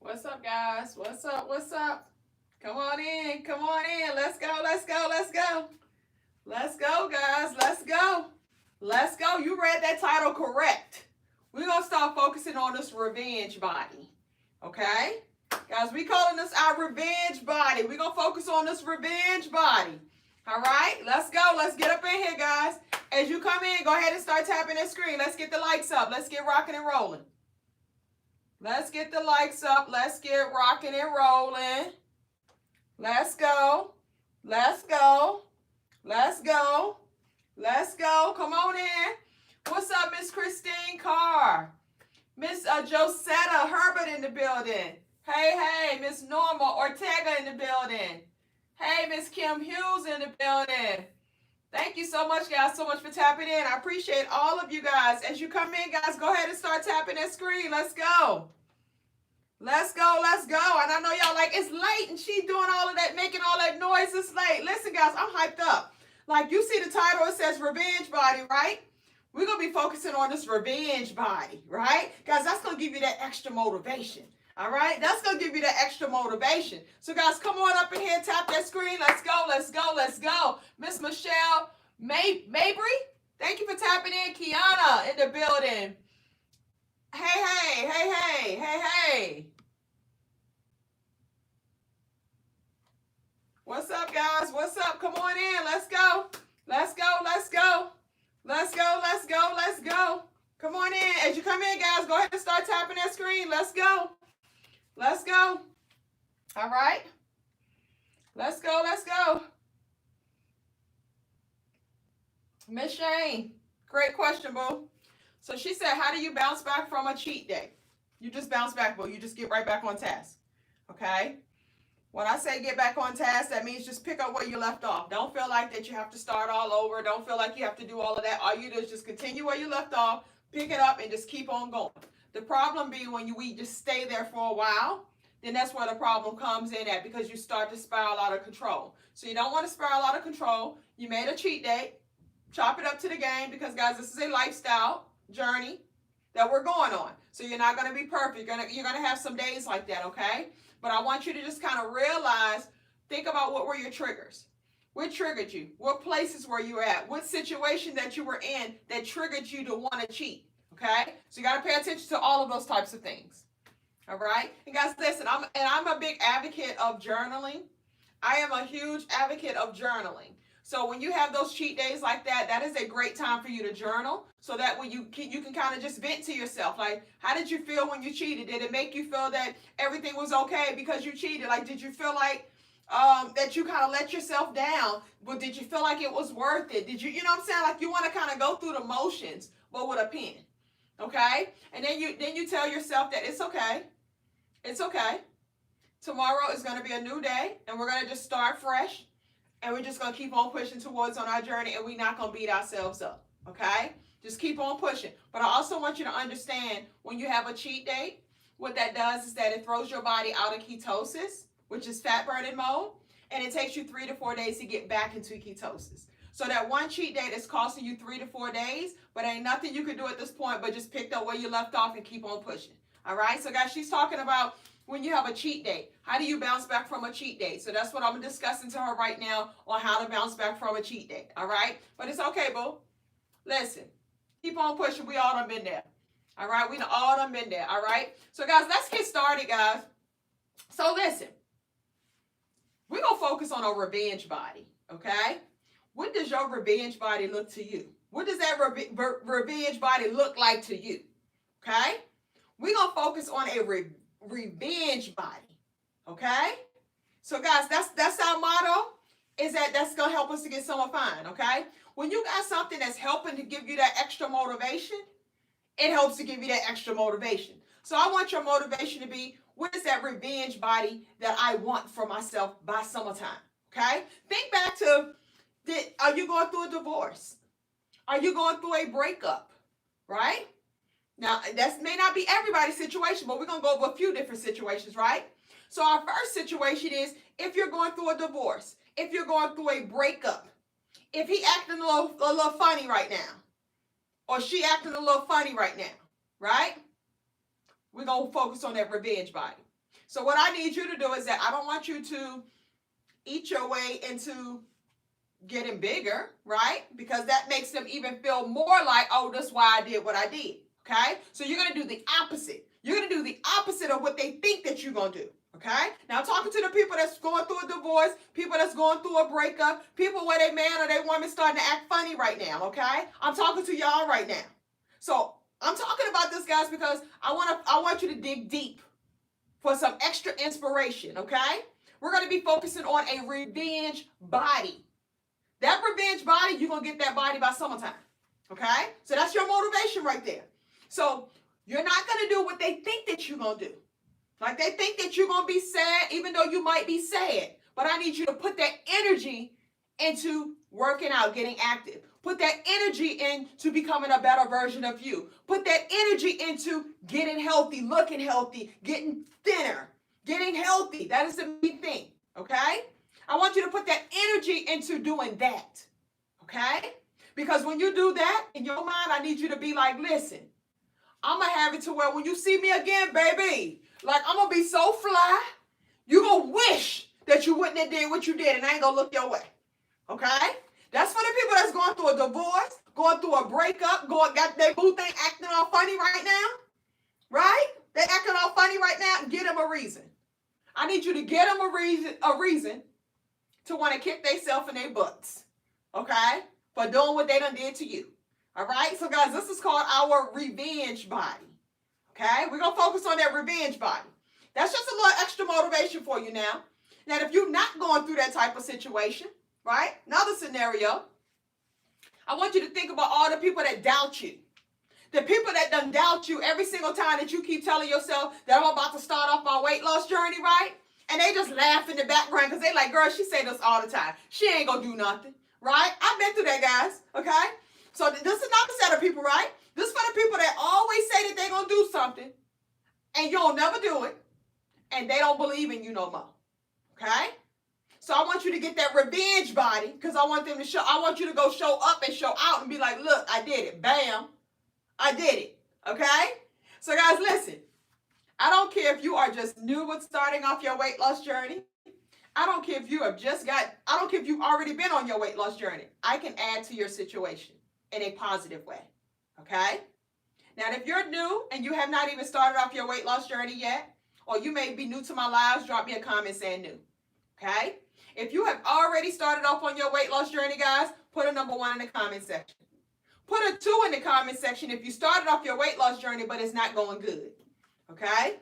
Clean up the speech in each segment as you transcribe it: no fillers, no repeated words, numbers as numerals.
What's up, guys? What's up? What's up? Come on in. Come on in. Let's go. Let's go. Let's go. Let's go, guys. Let's go. Let's go. You read that title correct. We're going to start focusing on this revenge body. Okay? Guys, we calling this our revenge body. We're going to focus on this revenge body. All right? Let's go. Let's get up in here, guys. As you come in, go ahead and start tapping that screen. Let's get the likes up. Let's get rocking and rolling. Let's get the likes up. Let's get rocking and rolling. Let's go. Let's go. Let's go. Let's go. Come on in. What's up, Miss Christine Carr? Miss Josetta Herbert in the building. Hey, Miss Norma Ortega in the building. Hey, Miss Kim Hughes in the building. Thank you so much, guys, so much for tapping in. I appreciate all of you guys. As you come in, guys, go ahead and start tapping that screen. Let's go. Let's go, let's go. And I know y'all like, it's late and she doing all of that, making all that noise. It's late. Listen, guys, I'm hyped up. Like, you see the title, it says revenge body, right? We're going to be focusing on this revenge body, right? Guys, that's going to give you that extra motivation. All right? That's going to give you that extra motivation. So, guys, come on up in here, tap that screen. Let's go, let's go, let's go. Miss Michelle Mabry, thank you for tapping in. Kiana in the building. Hey. What's up, guys? What's up? Come on in. Let's go. Let's go, let's go. Let's go, let's go, let's go. Come on in. As you come in, guys, go ahead and start tapping that screen. Let's go. Let's go. All right. Let's go, let's go. Miss Shane, great question, boo. So she said, how do you bounce back from a cheat day? You just bounce back, boo. You just get right back on task. Okay? When I say get back on task, that means just pick up where you left off. Don't feel like that you have to start all over. Don't feel like you have to do all of that. All you do is just continue where you left off, pick it up, and just keep on going. The problem being when we just stay there for a while, then that's where the problem comes in at, because you start to spiral out of control. So you don't want to spiral out of control. You made a cheat day. Chop it up to the game, because, guys, this is a lifestyle journey that we're going on. So you're not going to be perfect. You're gonna have some days like that, okay? But I want you to just kind of realize, think about what were your triggers. What triggered you? What places were you at? What situation that you were in that triggered you to want to cheat, okay? So you got to pay attention to all of those types of things, all right? And guys, listen, I'm a big advocate of journaling. I am a huge advocate of journaling. So when you have those cheat days like that, that is a great time for you to journal, so that when you can kind of just vent to yourself. Like, how did you feel when you cheated? Did it make you feel that everything was okay because you cheated? Like, did you feel like that you kind of let yourself down? But did you feel like it was worth it? Did you, you know what I'm saying? Like, you want to kind of go through the motions, but with a pen, okay? And then you tell yourself that it's okay. It's okay. Tomorrow is going to be a new day, and we're going to just start fresh. And we're just going to keep on pushing towards on our journey, and we're not going to beat ourselves up, okay? Just keep on pushing. But I also want you to understand, when you have a cheat day, what that does is that it throws your body out of ketosis, which is fat burning mode, and it takes you 3 to 4 days to get back into ketosis. So that one cheat day that's costing you 3 to 4 days, but ain't nothing you can do at this point but just pick up where you left off and keep on pushing, all right? So, guys, she's talking about when you have a cheat day, how do you bounce back from a cheat day? So that's what I'm discussing to her right now, on how to bounce back from a cheat day, all right? But it's okay, boo. Listen, keep on pushing. We all done been there, all right? We all done been there, all right? So, guys, let's get started, guys. So, listen, we're going to focus on a revenge body, okay? What does your revenge body look to you? What does that revenge body look like to you, okay? We're going to focus on a revenge body, okay? So, guys, that's our motto, is that's going to help us to get somewhere fine, okay? When you got something that's helping to give you that extra motivation, it helps to give you that extra motivation. So I want your motivation to be, what is that revenge body that I want for myself by summertime, okay? Think back to, are you going through a divorce? Are you going through a breakup, right? Now, that may not be everybody's situation, but we're going to go over a few different situations, right? So our first situation is, if you're going through a divorce, if you're going through a breakup, if he acting a little funny right now, or she acting a little funny right now, right? We're going to focus on that revenge body. So what I need you to do is that I don't want you to eat your way into getting bigger, right? Because that makes them even feel more like, oh, that's why I did what I did. Okay? So you're going to do the opposite. You're going to do the opposite of what they think that you're going to do. Okay? Now, I'm talking to the people that's going through a divorce, people that's going through a breakup, people where their man or their woman starting to act funny right now. Okay? I'm talking to y'all right now. So I'm talking about this, guys, because I want you to dig deep for some extra inspiration. Okay? We're going to be focusing on a revenge body. That revenge body, you're going to get that body by summertime. Okay? So that's your motivation right there. So you're not going to do what they think that you're going to do. Like they think that you're going to be sad, even though you might be sad. But I need you to put that energy into working out, getting active. Put that energy into becoming a better version of you. Put that energy into getting healthy, looking healthy, getting thinner, getting healthy. That is the main thing. Okay? I want you to put that energy into doing that. Okay? Because when you do that, in your mind, I need you to be like, listen, I'm going to have it to where when you see me again, baby, like I'm going to be so fly, you're going to wish that you wouldn't have did what you did and I ain't going to look your way. Okay? That's for the people that's going through a divorce, going through a breakup, got their boo thing acting all funny right now. Right? They acting all funny right now. Get them a reason. I need you to get them a reason to want to kick themselves in their butts. Okay? For doing what they done did to you. All right? So, guys, this is called our revenge body. Okay? We're going to focus on that revenge body. That's just a little extra motivation for you now. Now, if you're not going through that type of situation, right? Another scenario, I want you to think about all the people that doubt you. The people that done doubt you every single time that you keep telling yourself that I'm about to start off my weight loss journey, right? And they just laugh in the background because they like, girl, she say this all the time. She ain't going to do nothing, right? I've been through that, guys, okay? So this is not the set of people, right? This is for the people that always say that they're going to do something and you'll never do it and they don't believe in you no more, okay? So I want you to get that revenge body because I want them to show, I want you to go show up and show out and be like, look, I did it. Bam. I did it. Okay? So guys, listen. I don't care if you are just new with starting off your weight loss journey. I don't care if you have I don't care if you've already been on your weight loss journey. I can add to your situation in a positive way. Okay? Now, if you're new and you have not even started off your weight loss journey yet, or you may be new to my lives, drop me a comment saying new. Okay? If you have already started off on your weight loss journey, guys, put a number 1 in the comment section. Put a 2 in the comment section if you started off your weight loss journey, but it's not going good. Okay?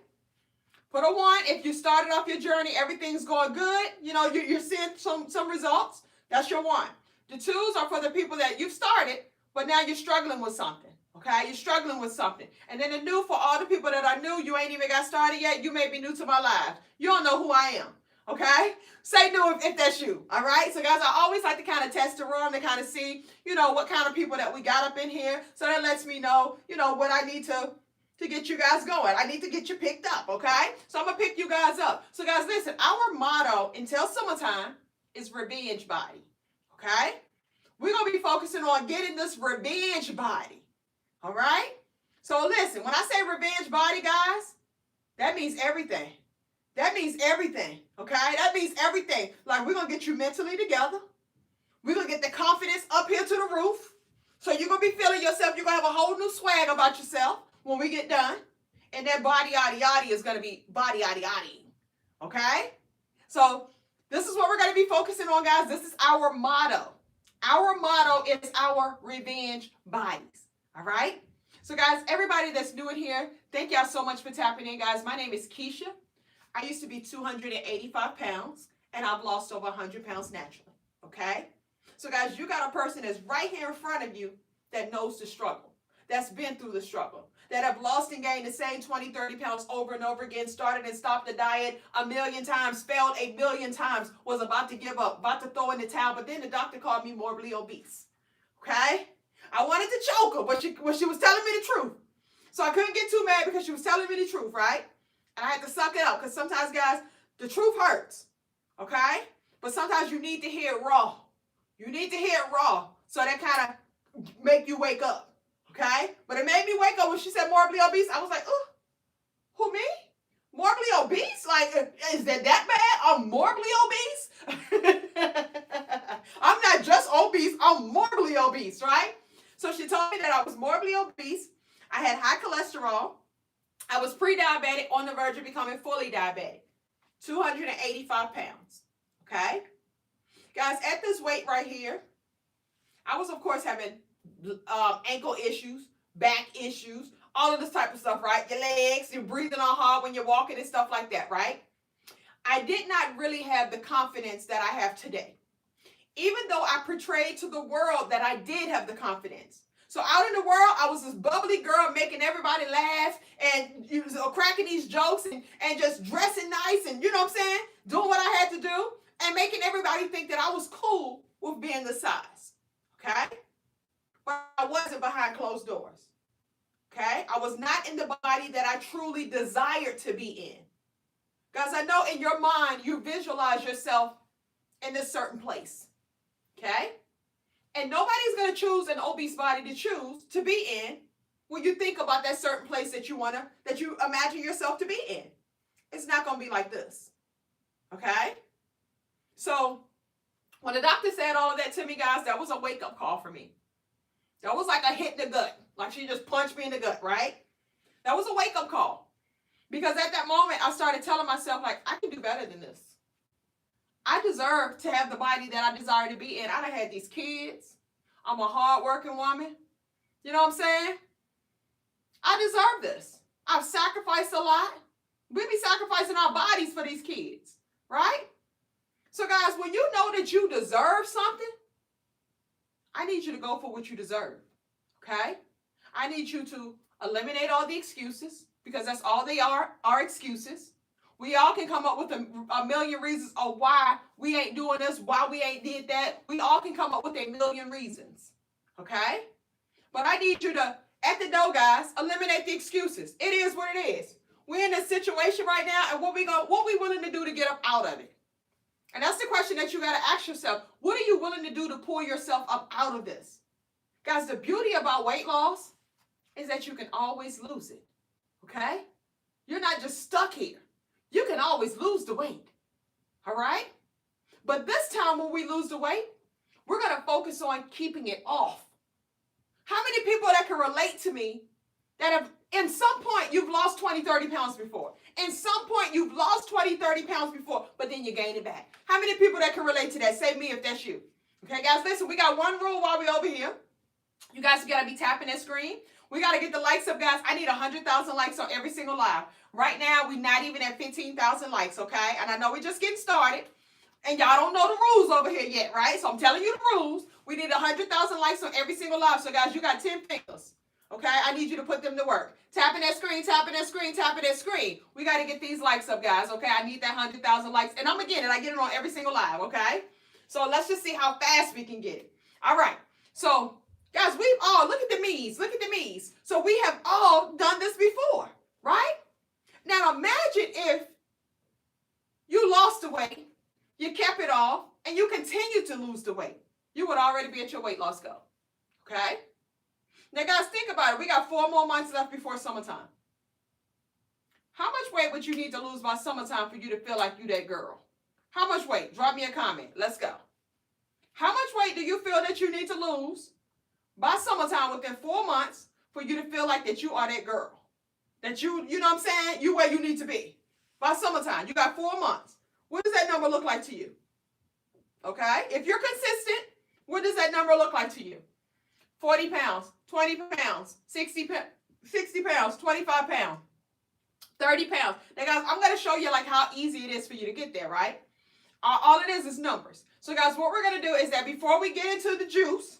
Put a 1 if you started off your journey, everything's going good. You know, you're seeing some results. That's your 1. The 2s are for the people that you've started, but now you're struggling with something. Okay? You're struggling with something. And then the new for all the people that are new, you ain't even got started yet. You may be new to my live. You don't know who I am. Okay? Say new if that's you. All right? So, guys, I always like to kind of test the room to kind of see, you know, what kind of people that we got up in here. So that lets me know, you know, what I need to get you guys going. I need to get you picked up. Okay? So I'm going to pick you guys up. So, guys, listen. Our motto until summertime is revenge body. Okay? We're going to be focusing on getting this revenge body. All right? So, listen. When I say revenge body, guys, that means everything. That means everything, okay? That means everything. Like, we're going to get you mentally together. We're going to get the confidence up here to the roof. So you're going to be feeling yourself. You're going to have a whole new swag about yourself when we get done. And that body yaddy yaddy is going to be body yaddy yaddy, okay? So this is what we're going to be focusing on, guys. This is our motto. Our motto is our revenge bodies, all right? So, guys, everybody that's new in here, thank y'all so much for tapping in, guys. My name is Keisha. I used to be 285 pounds, and I've lost over 100 pounds naturally, okay? So, guys, you got a person that's right here in front of you that knows the struggle, that's been through the struggle, that have lost and gained the same 20, 30 pounds over and over again, started and stopped the diet a million times, failed a million times, was about to give up, about to throw in the towel, but then the doctor called me morbidly obese, okay? I wanted to choke her, but she was telling me the truth. So I couldn't get too mad because she was telling me the truth, right? And I had to suck it up because sometimes, guys, the truth hurts, okay? But sometimes you need to hear it raw. You need to hear it raw so that kind of make you wake up, okay? But it made me wake up when she said morbidly obese. I was like, oh, who, me? Morbidly obese? Like, is that bad? I'm morbidly obese? I'm not just obese, I'm morbidly obese, right? So she told me that I was morbidly obese. I had high cholesterol. I was pre-diabetic on the verge of becoming fully diabetic. 285 pounds. Okay? Guys, at this weight right here, I was, of course, having ankle issues, back issues, all of this type of stuff, right? Your legs, you're breathing on hard when you're walking and stuff like that, right? I did not really have the confidence that I have today. Even though I portrayed to the world that I did have the confidence. So out in the world, I was this bubbly girl making everybody laugh and cracking these jokes and just dressing nice and, you know what I'm saying, doing what I had to do and making everybody think that I was cool with being the size, okay? But I wasn't behind closed doors, okay? I was not in the body that I truly desired to be in. Guys, I know in your mind, you visualize yourself in this certain place, okay? And nobody's going to choose an obese body to choose to be in when you think about that certain place that you imagine yourself to be in. It's not going to be like this, okay? So when the doctor said all of that to me, guys, that was a wake-up call for me. That was like a hit in the gut. Like she just punched me in the gut, right? That was a wake-up call. Because at that moment, I started telling myself, like, I can do better than this. I deserve to have the body that I desire to be in. I done had these kids. I'm a hard-working woman. You know what I'm saying? I deserve this. I've sacrificed a lot. We be sacrificing our bodies for these kids, right? So, guys, when you know that you deserve something, I need you to go for what you deserve, okay? I need you to eliminate all the excuses because that's all they are excuses. We all can come up with a million reasons of why we ain't doing this, why we ain't did that. We all can come up with a million reasons, okay? But I need you to, at the door, guys, eliminate the excuses. It is what it is. We're in this situation right now, and what we willing to do to get up out of it? And that's the question that you got to ask yourself. What are you willing to do to pull yourself up out of this? Guys, the beauty about weight loss is that you can always lose it, okay? You're not just stuck here. You can always lose the weight, all right? But this time when we lose the weight, we're going to focus on keeping it off. How many people that can relate to me that have, in some point, you've lost 20, 30 pounds before? In some point, you've lost 20, 30 pounds before, but then you gain it back. How many people that can relate to that? Say me if that's you. Okay, guys, listen, we got one rule while we're over here. You guys got to be tapping that screen. We got to get the likes up, guys. I need 100,000 likes on every single live. Right now, we're not even at 15,000 likes, okay? And I know we're just getting started, and y'all don't know the rules over here yet, right? So I'm telling you the rules. We need 100,000 likes on every single live. So, guys, you got 10 fingers, okay? I need you to put them to work. Tapping that screen, tapping that screen, tapping that screen. We got to get these likes up, guys, okay? I need that 100,000 likes, and I'm going to get it. I get it on every single live, okay? So let's just see how fast we can get it. All right. So, guys, we've all, look at the me's, look at the me's. So we have all done this before, right? Now imagine if you lost the weight, you kept it off, and you continue to lose the weight. You would already be at your weight loss goal, okay? Now, guys, think about it. We got 4 more months left before summertime. How much weight would you need to lose by summertime for you to feel like you that girl? How much weight? Drop me a comment. Let's go. How much weight do you feel that you need to lose by summertime within 4 months for you to feel like that you are that girl? That you know what I'm saying? You where you need to be. By summertime, you got 4 months. What does that number look like to you? Okay? If you're consistent, what does that number look like to you? 40 pounds, 20 pounds, 60 pounds, 25 pounds, 30 pounds. Now, guys, I'm going to show you like how easy it is for you to get there, right? All it is numbers. So, guys, what we're going to do is that before we get into the juice,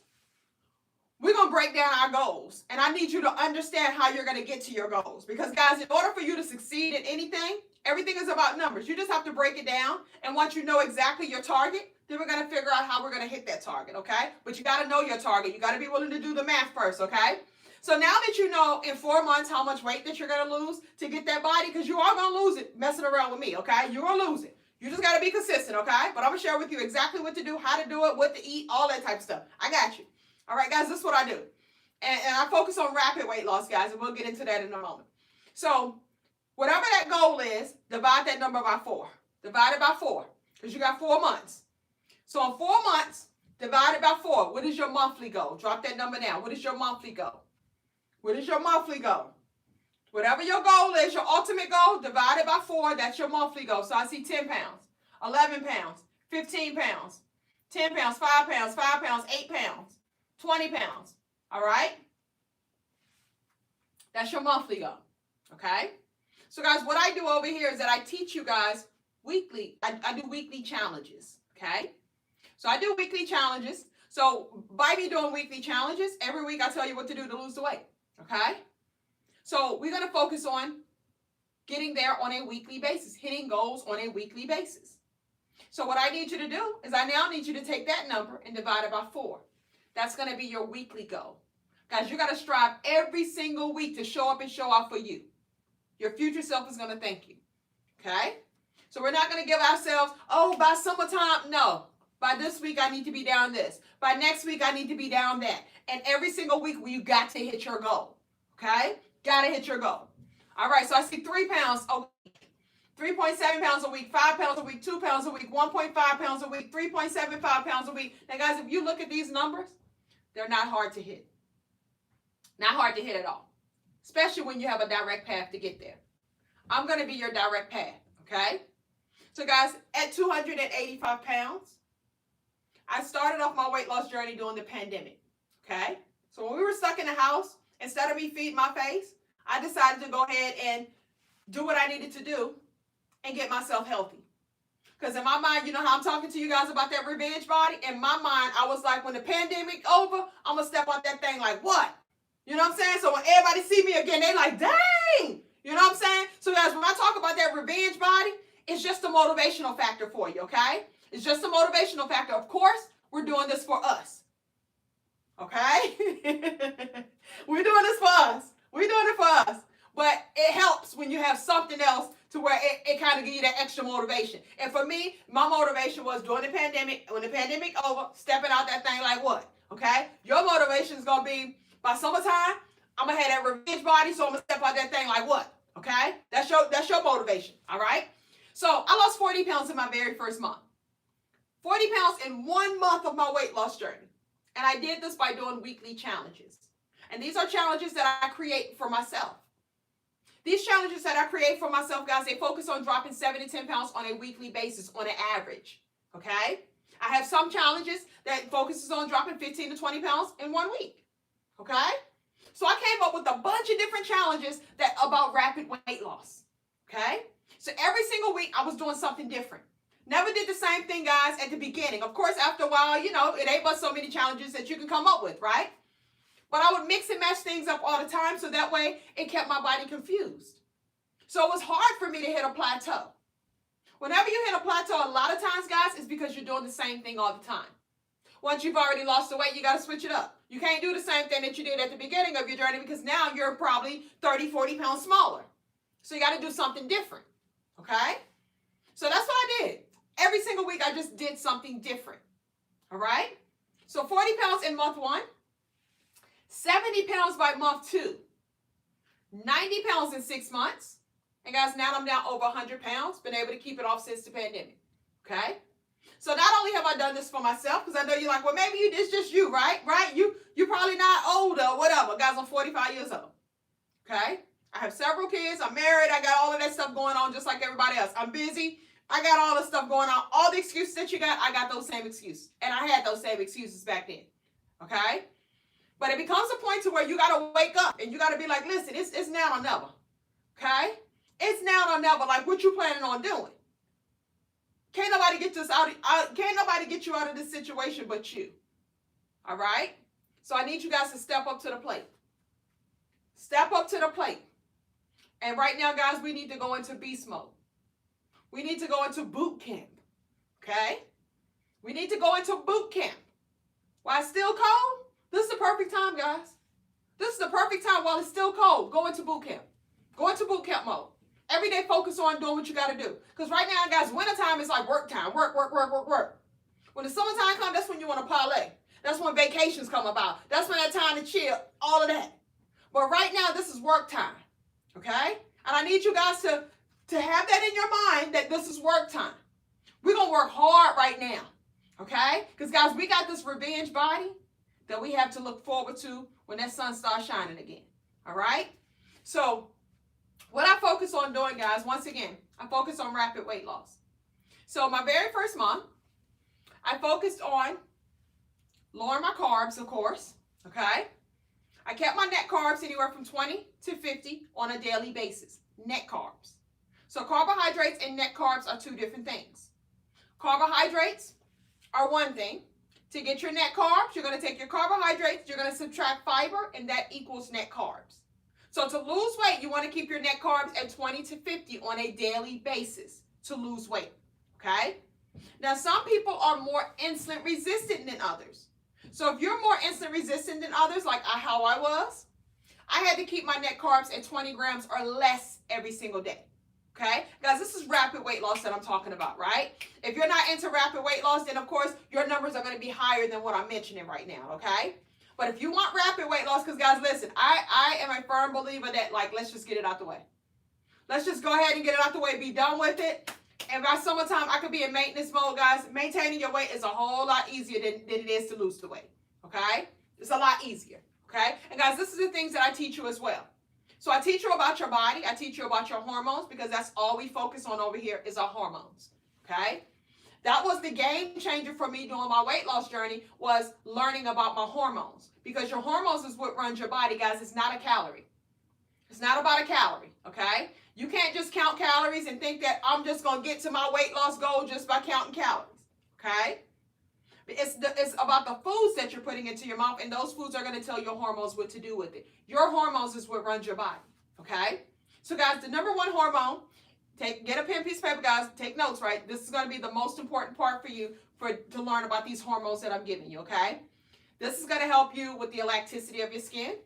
we're going to break down our goals. And I need you to understand how you're going to get to your goals. Because, guys, in order for you to succeed in anything, everything is about numbers. You just have to break it down. And once you know exactly your target, then we're going to figure out how we're going to hit that target, okay? But you got to know your target. You got to be willing to do the math first, okay? So now that you know in 4 months how much weight that you're going to lose to get that body, because you are going to lose it messing around with me, okay? You're going to lose it. You just got to be consistent, okay? But I'm going to share with you exactly what to do, how to do it, what to eat, all that type of stuff. I got you. All right, guys, this is what I do. And I focus on rapid weight loss, guys, and we'll get into that in a moment. So Whatever that goal is, divide that number by 4. Divide it by 4, because you got 4 months. So in 4 months, divide it by 4. What is your monthly goal? Drop that number down. What is your monthly goal? What is your monthly goal? Whatever your goal is, your ultimate goal, divide it by 4. That's your monthly goal. So I see 10 pounds, 11 pounds, 15 pounds, 10 pounds, 5 pounds, 5 pounds, 8 pounds, 20 pounds. All right? That's your monthly goal. Okay? So guys, what I do over here is that I teach you guys weekly. I do weekly challenges. Okay? So I do weekly challenges. So by me doing weekly challenges, every week I tell you what to do to lose the weight. Okay? So we're going to focus on getting there on a weekly basis, hitting goals on a weekly basis. So what I need you to do is I now need you to take that number and divide it by 4. That's going to be your weekly goal. Guys, you got to strive every single week to show up and show out for you. Your future self is going to thank you. Okay? So we're not going to give ourselves, oh, by summertime. No. By this week, I need to be down this. By next week, I need to be down that. And every single week, you got to hit your goal. Okay? Got to hit your goal. All right, so I see 3 pounds a week, 3.7 pounds a week, 5 pounds a week, 2 pounds a week, 1.5 pounds a week, 3.75 pounds a week. Now, guys, if you look at these numbers, they're not hard to hit. Not hard to hit at all, especially when you have a direct path to get there. I'm going to be your direct path, okay? So, guys, at 285 pounds, I started off my weight loss journey during the pandemic, okay? So when we were stuck in the house, instead of me feeding my face, I decided to go ahead and do what I needed to do and get myself healthy. Because in my mind, you know how I'm talking to you guys about that revenge body? In my mind, I was like, when the pandemic over, I'm going to step on that thing like, what? You know what I'm saying? So when everybody see me again, they like, dang! You know what I'm saying? So guys, when I talk about that revenge body, it's just a motivational factor for you, okay? It's just a motivational factor. Of course, we're doing this for us. Okay? We're doing this for us. We're doing it for us. But it helps when you have something else to where it kind of gives you that extra motivation. And for me, my motivation was during the pandemic, when the pandemic over, stepping out that thing like what? Okay? Your motivation is going to be, by summertime, I'm going to have that revenge body, so I'm going to step out that thing like what? Okay? That's your motivation. All right? So I lost 40 pounds in my very first month. 40 pounds in 1 month of my weight loss journey. And I did this by doing weekly challenges. And these are challenges that I create for myself. These challenges that I create for myself, guys, they focus on dropping 7 to 10 pounds on a weekly basis on an average. Okay? I have some challenges that focuses on dropping 15 to 20 pounds in 1 week. Okay? So I came up with a bunch of different challenges that about rapid weight loss. Okay? So every single week I was doing something different. Never did the same thing, guys, at the beginning. Of course, after a while, you know, it ain't but so many challenges that you can come up with, right? But I would mix and match things up all the time, so that way it kept my body confused. So it was hard for me to hit a plateau. Whenever you hit a plateau, a lot of times, guys, it's because you're doing the same thing all the time. Once you've already lost the weight, you got to switch it up. You can't do the same thing that you did at the beginning of your journey because now you're probably 30, 40 pounds smaller. So you got to do something different, okay? So that's what I did. Every single week, I just did something different, all right? So 40 pounds in month 1, 70 pounds by month 2, 90 pounds in 6 months. And guys, now I'm down over 100 pounds, been able to keep it off since the pandemic, okay? So not only have I done this for myself, because I know you're like, well, maybe it's just you, right? Right? You're probably not older or whatever. Guys, I'm 45 years old, okay? I have several kids. I'm married. I got all of that stuff going on just like everybody else. I'm busy. I got all the stuff going on. All the excuses that you got, I got those same excuses. And I had those same excuses back then, okay? But it becomes a point to where you got to wake up and you got to be like, listen, it's now or never, okay? It's now or never. Like, what you planning on doing? Can't nobody get this out. Can't nobody get you out of this situation but you. All right? So I need you guys to step up to the plate. Step up to the plate. And right now, guys, we need to go into beast mode. We need to go into boot camp. Okay? We need to go into boot camp. While it's still cold, this is the perfect time, guys. This is the perfect time while it's still cold. Go into boot camp. Go into boot camp mode. Every day focus on doing what you got to do. Because right now, guys, wintertime is like work time. Work. When the summertime comes, that's when you want to parlay. That's when vacations come about. That's when that time to chill, all of that. But right now, this is work time. Okay? And I need you guys to have that in your mind that this is work time. We're going to work hard right now. Okay? Because, guys, we got this revenge body that we have to look forward to when that sun starts shining again. All right? So, what I focus on doing, guys, once again, I focus on rapid weight loss. So, my very first month, I focused on lowering my carbs, of course. Okay? I kept my net carbs anywhere from 20 to 50 on a daily basis. Net carbs. So, carbohydrates and net carbs are two different things. Carbohydrates are one thing. To get your net carbs, you're going to take your carbohydrates, you're going to subtract fiber, and that equals net carbs. So to lose weight, you want to keep your net carbs at 20 to 50 on a daily basis to lose weight. Okay? Now, some people are more insulin resistant than others. So if you're more insulin resistant than others, like how I was, I had to keep my net carbs at 20 grams or less every single day. Okay? Guys, this is rapid weight loss that I'm talking about, right? If you're not into rapid weight loss, then of course your numbers are going to be higher than what I'm mentioning right now, okay? But if you want rapid weight loss, because guys, listen, I am a firm believer that, like, let's just get it out the way. Let's just go ahead and get it out the way, be done with it. And by summertime, I could be in maintenance mode, guys. Maintaining your weight is a whole lot easier than it is to lose the weight, okay? It's a lot easier, okay? And guys, this is the things that I teach you as well. So I teach you about your body. I teach you about your hormones because that's all we focus on over here is our hormones, okay? That was the game changer for me doing my weight loss journey, was learning about my hormones. Because your hormones is what runs your body, guys. It's not a calorie. It's not about a calorie, okay? You can't just count calories and think that I'm just going to get to my weight loss goal just by counting calories, okay? It's about the foods that you're putting into your mouth, and those foods are going to tell your hormones what to do with it. Your hormones is what runs your body, okay? So, guys, the number one hormone, get a pen, piece of paper, guys. Take notes, right? This is going to be the most important part for you to learn about these hormones that I'm giving you, okay? This is going to help you with the elasticity of your skin,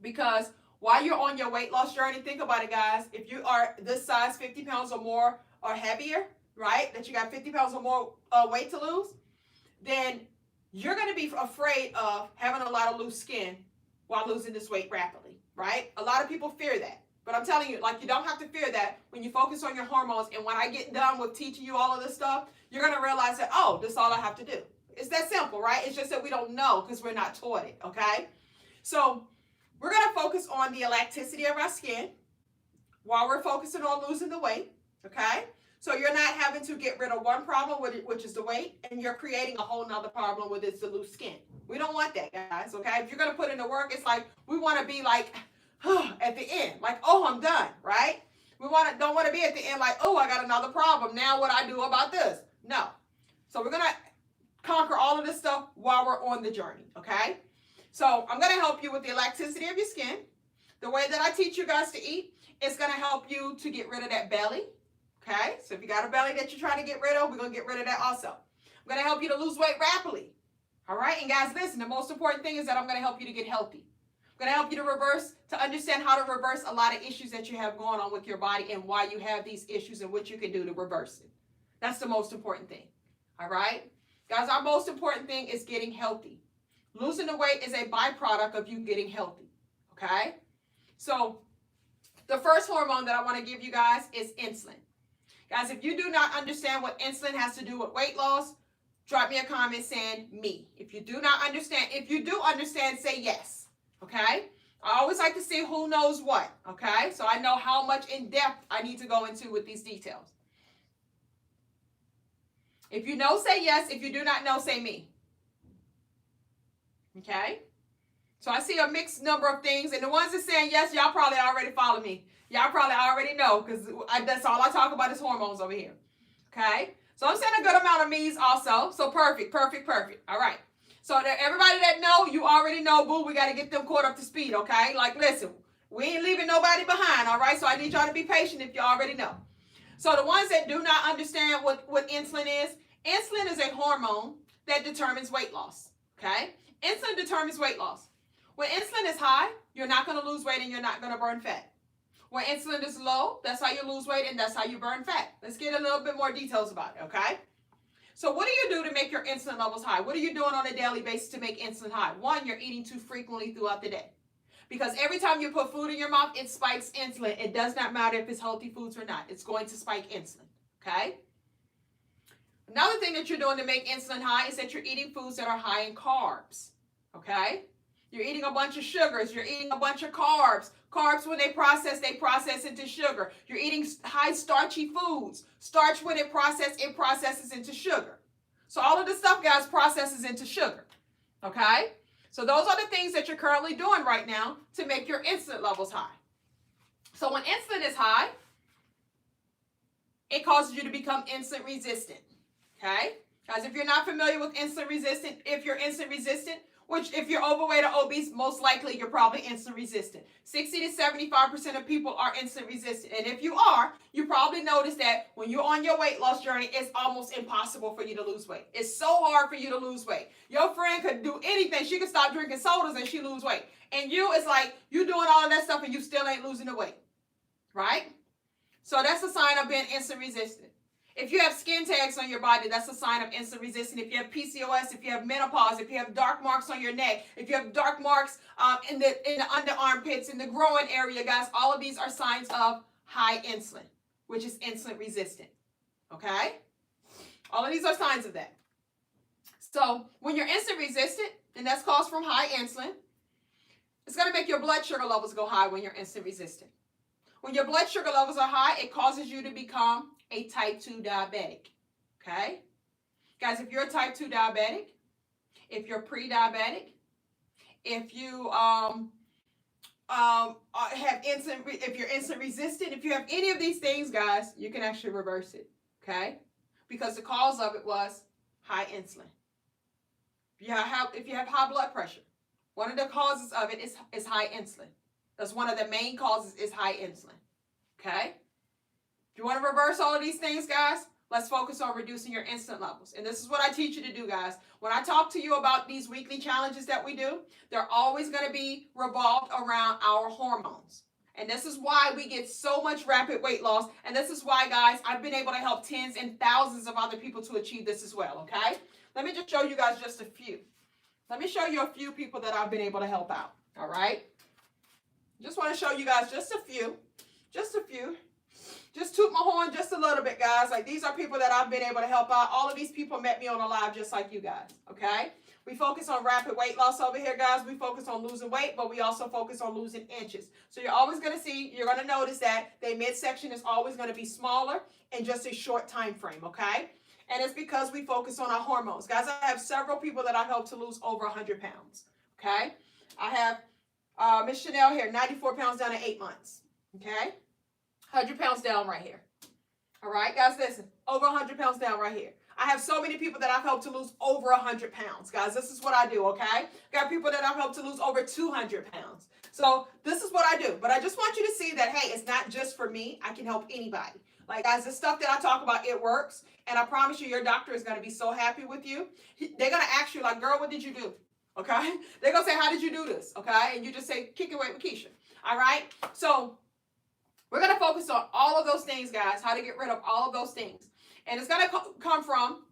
because while you're on your weight loss journey, think about it, guys. If you are this size, 50 pounds or more or heavier, right, that you got 50 pounds or more weight to lose, then you're going to be afraid of having a lot of loose skin while losing this weight rapidly, right? A lot of people fear that. But I'm telling you, like, you don't have to fear that when you focus on your hormones. And when I get done with teaching you all of this stuff, you're going to realize that, oh, this is all I have to do. It's that simple, right? It's just that we don't know because we're not taught it, okay? So we're going to focus on the elasticity of our skin while we're focusing on losing the weight, okay? So you're not having to get rid of one problem, which is the weight, and you're creating a whole nother problem with it's the loose skin. We don't want that, guys, okay? If you're going to put in the work, it's like we want to be like, at the end, like, oh, I'm done, right? We don't want to be at the end like, oh, I got another problem. Now what I do about this? No. So we're going to conquer all of this stuff while we're on the journey, okay? So I'm going to help you with the elasticity of your skin. The way that I teach you guys to eat is going to help you to get rid of that belly, okay? So if you got a belly that you're trying to get rid of, we're going to get rid of that also. I'm going to help you to lose weight rapidly, all right? And guys, listen, the most important thing is that I'm going to help you to get healthy. I'm going to help you to understand how to reverse a lot of issues that you have going on with your body and why you have these issues and what you can do to reverse it. That's the most important thing, all right? Guys, our most important thing is getting healthy. Losing the weight is a byproduct of you getting healthy, okay? So the first hormone that I want to give you guys is insulin. Guys, if you do not understand what insulin has to do with weight loss, drop me a comment saying me. If you do not understand, if you do understand, say yes. Okay? I always like to see who knows what, okay? So I know how much in depth I need to go into with these details. If you know, say yes. If you do not know, say me. Okay? So I see a mixed number of things, and the ones that saying yes, y'all probably already follow me. Y'all probably already know, because that's all I talk about is hormones over here. Okay? So I'm saying a good amount of me's also. So perfect. All right. So that everybody that know, you already know, boo, we got to get them caught up to speed, okay? Like, listen, we ain't leaving nobody behind, all right? So I need y'all to be patient if you already know. So the ones that do not understand what insulin is a hormone that determines weight loss, okay? Insulin determines weight loss. When insulin is high, you're not going to lose weight and you're not going to burn fat. When insulin is low, that's how you lose weight and that's how you burn fat. Let's get a little bit more details about it, okay? So what do you do to make your insulin levels high? What are you doing on a daily basis to make insulin high? One, you're eating too frequently throughout the day. Because every time you put food in your mouth, it spikes insulin. It does not matter if it's healthy foods or not. It's going to spike insulin, okay? Another thing that you're doing to make insulin high is that you're eating foods that are high in carbs, okay? You're eating a bunch of sugars. You're eating a bunch of carbs. Carbs, when they process into sugar. You're eating high starchy foods. Starch, when it processes into sugar. So all of this stuff, guys, processes into sugar, okay? So those are the things that you're currently doing right now to make your insulin levels high. So when insulin is high, it causes you to become insulin resistant, okay? Guys, if you're not familiar with insulin resistant, if you're insulin resistant, which if you're overweight or obese, most likely you're probably insulin resistant. 60 to 75% of people are insulin resistant. And if you are, you probably notice that when you're on your weight loss journey, it's almost impossible for you to lose weight. It's so hard for you to lose weight. Your friend could do anything. She could stop drinking sodas and she lose weight. And you, it's like you doing all of that stuff and you still ain't losing the weight, right? So that's a sign of being insulin resistant. If you have skin tags on your body, that's a sign of insulin resistant. If you have PCOS, if you have menopause, if you have dark marks on your neck, if you have dark marks in the under armpits, in the growing area, guys, all of these are signs of high insulin, which is insulin resistant, okay? All of these are signs of that. So when you're insulin resistant, and that's caused from high insulin, it's going to make your blood sugar levels go high when you're insulin resistant. When your blood sugar levels are high, it causes you to become a type 2 diabetic, okay? Guys, if you're a type 2 diabetic, if you're pre-diabetic, if you have insulin, if you're insulin resistant, if you have any of these things, guys, you can actually reverse it, okay? Because the cause of it was high insulin. If you have high blood pressure, one of the causes of it is high insulin. That's one of the main causes is high insulin, okay? If you want to reverse all of these things, guys, let's focus on reducing your insulin levels. And this is what I teach you to do, guys. When I talk to you about these weekly challenges that we do, they're always going to be revolved around our hormones. And this is why we get so much rapid weight loss. And this is why, guys, I've been able to help tens and thousands of other people to achieve this as well, okay? Let me just show you guys just a few. Let me show you a few people that I've been able to help out, all right? Just want to show you guys just a few. Just a few. Just toot my horn just a little bit, guys. Like, these are people that I've been able to help out. All of these people met me on a live just like you guys, okay? We focus on rapid weight loss over here, guys. We focus on losing weight, but we also focus on losing inches. So you're always going to see, you're going to notice that the midsection is always going to be smaller in just a short time frame, okay? And it's because we focus on our hormones. Guys, I have several people that I've helped to lose over 100 pounds, okay? I have Miss Chanel here, 94 pounds down in 8 months, okay? 100 pounds down right here. All right, guys, listen, over 100 pounds down right here. I have so many people that I've helped to lose over 100 pounds. Guys, this is what I do, okay? Got people that I've helped to lose over 200 pounds. So this is what I do. But I just want you to see that, hey, it's not just for me. I can help anybody. Like, guys, the stuff that I talk about, it works. And I promise you, your doctor is going to be so happy with you. They're going to ask you, like, girl, what did you do? Okay? They're going to say, how did you do this? Okay? And you just say, kick it away with Keisha. All right? So we're going to focus on all of those things, guys, how to get rid of all of those things. And it's going to come from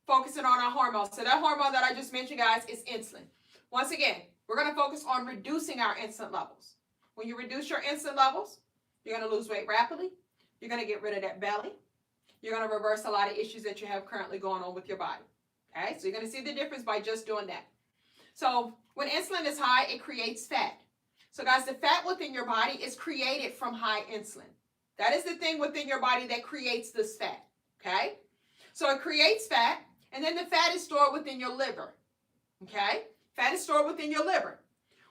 focusing on our hormones. So that hormone that I just mentioned, guys, is insulin. Once again, we're going to focus on reducing our insulin levels. When you reduce your insulin levels, you're going to lose weight rapidly. You're going to get rid of that belly. You're going to reverse a lot of issues that you have currently going on with your body. Okay, so you're going to see the difference by just doing that. So when insulin is high, it creates fat. So guys, the fat within your body is created from high insulin. That is the thing within your body that creates this fat. Okay, so it creates fat, and then the fat is stored within your liver. Okay, fat is stored within your liver.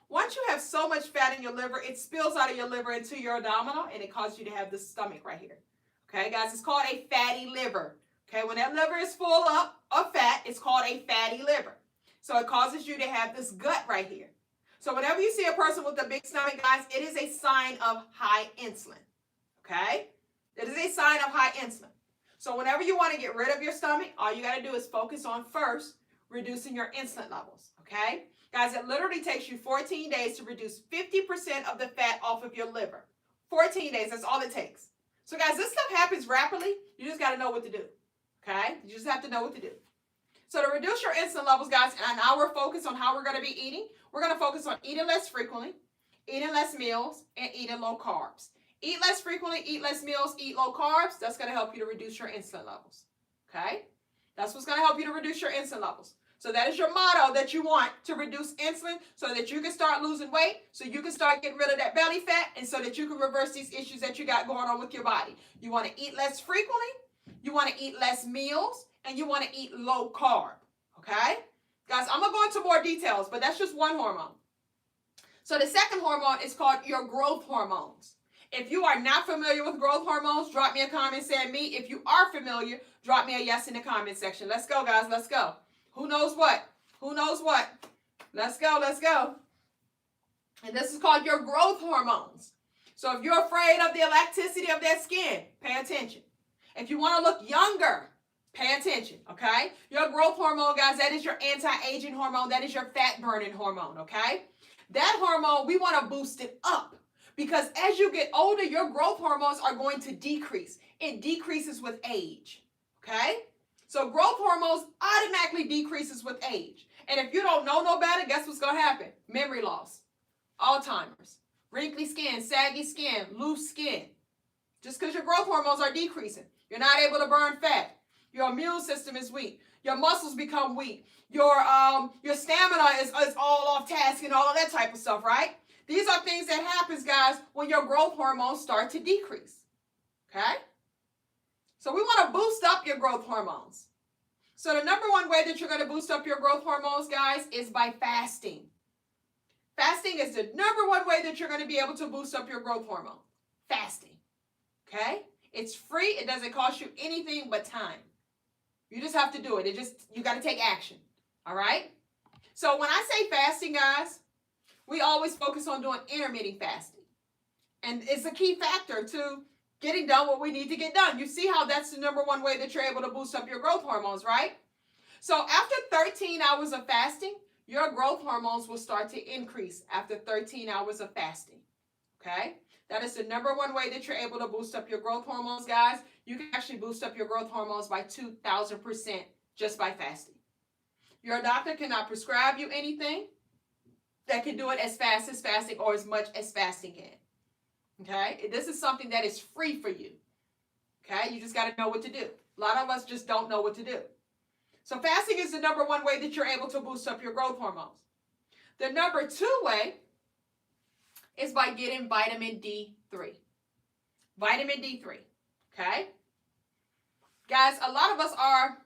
Once you have so much fat in your liver, it spills out of your liver into your abdominal, and it causes you to have this stomach right here. Okay, guys, it's called a fatty liver. Okay, when that liver is full up of fat, it's called a fatty liver. So it causes you to have this gut right here. So whenever you see a person with a big stomach, guys, it is a sign of high insulin. Okay, it is a sign of high insulin. So whenever you want to get rid of your stomach, all you got to do is focus on first reducing your insulin levels. Okay, guys, it literally takes you 14 days to reduce 50% of the fat off of your liver. 14 days, that's all it takes. So guys, this stuff happens rapidly. You just got to know what to do. Okay, you just have to know what to do. So to reduce your insulin levels, guys, and now we're focused on how we're going to be eating. We're going to focus on eating less frequently, eating less meals, and eating low carbs. Eat less frequently, eat less meals, eat low carbs. That's going to help you to reduce your insulin levels. Okay? That's what's going to help you to reduce your insulin levels. So that is your motto that you want to reduce insulin so that you can start losing weight, so you can start getting rid of that belly fat, and so that you can reverse these issues that you got going on with your body. You want to eat less frequently, you want to eat less meals, and you want to eat low carb. Okay? Guys, I'm going to go into more details, but that's just one hormone. So the second hormone is called your growth hormones. If you are not familiar with growth hormones, drop me a comment saying me. If you are familiar, drop me a yes in the comment section. Let's go, guys. Let's go. Who knows what? Who knows what? Let's go. Let's go. And this is called your growth hormones. So if you're afraid of the elasticity of that skin, pay attention. If you want to look younger, pay attention, okay? Your growth hormone, guys, that is your anti-aging hormone. That is your fat-burning hormone, okay? That hormone, we want to boost it up. Because as you get older, your growth hormones are going to decrease. It decreases with age, okay? So growth hormones automatically decreases with age. And if you don't know no better, guess what's going to happen? Memory loss, Alzheimer's, wrinkly skin, saggy skin, loose skin. Just because your growth hormones are decreasing. You're not able to burn fat. Your immune system is weak. Your muscles become weak. Your stamina is all off task and all of that type of stuff, right? These are things that happens, guys, when your growth hormones start to decrease, okay? So we want to boost up your growth hormones. So the number one way that you're going to boost up your growth hormones, guys, is by fasting. Fasting is the number one way that you're going to be able to boost up your growth hormone. Fasting, okay? It's free. It doesn't cost you anything but time. You just have to do it. You got to take action, all right? So when I say fasting, guys, we always focus on doing intermittent fasting. And it's a key factor to getting done what we need to get done. You see how that's the number one way that you're able to boost up your growth hormones, right? So after 13 hours of fasting, your growth hormones will start to increase after 13 hours of fasting, okay? That is the number one way that you're able to boost up your growth hormones, guys. You can actually boost up your growth hormones by 2,000% just by fasting. Your doctor cannot prescribe you anything that can do it as fast as fasting or as much as fasting can. Okay? This is something that is free for you. Okay? You just got to know what to do. A lot of us just don't know what to do. So fasting is the number one way that you're able to boost up your growth hormones. The number two way is by getting vitamin D3. Vitamin D3. Okay? Guys, a lot of us are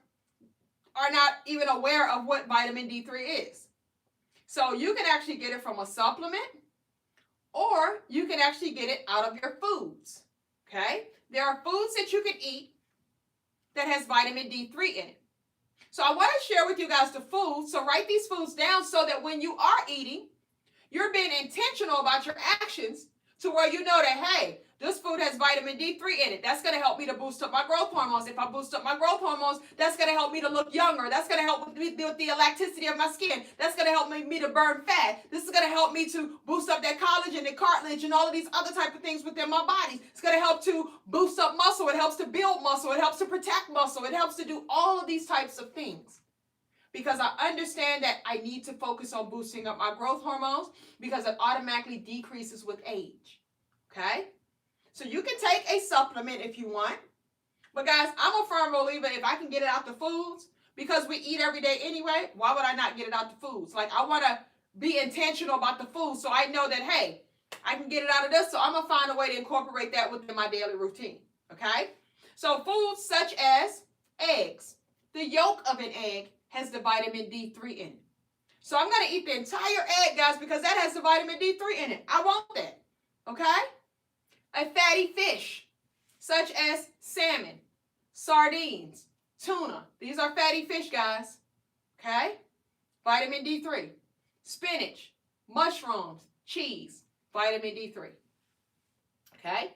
not even aware of what vitamin D3 is. So you can actually get it from a supplement, or you can actually get it out of your foods, okay? There are foods that you can eat that has vitamin D3 in it. So I want to share with you guys the foods. So write these foods down so that when you are eating, you're being intentional about your actions to where you know that, hey, this food has vitamin D3 in it. That's going to help me to boost up my growth hormones. If I boost up my growth hormones, that's going to help me to look younger. That's going to help with the elasticity of my skin. That's going to help me to burn fat. This is going to help me to boost up that collagen and cartilage and all of these other type of things within my body. It's going to help to boost up muscle. It helps to build muscle. It helps to protect muscle. It helps to do all of these types of things. Because I understand that I need to focus on boosting up my growth hormones because it automatically decreases with age. Okay? So you can take a supplement if you want. But guys, I'm a firm believer if I can get it out the foods, because we eat every day anyway, why would I not get it out the foods? Like, I want to be intentional about the food so I know that, hey, I can get it out of this, so I'm going to find a way to incorporate that within my daily routine. Okay? So foods such as eggs. The yolk of an egg has the vitamin D3 in it. So I'm going to eat the entire egg, guys, because that has the vitamin D3 in it. I want that. Okay? A fatty fish, such as salmon, sardines, tuna. These are fatty fish, guys. Okay? Vitamin D3. Spinach, mushrooms, cheese, vitamin D3. Okay?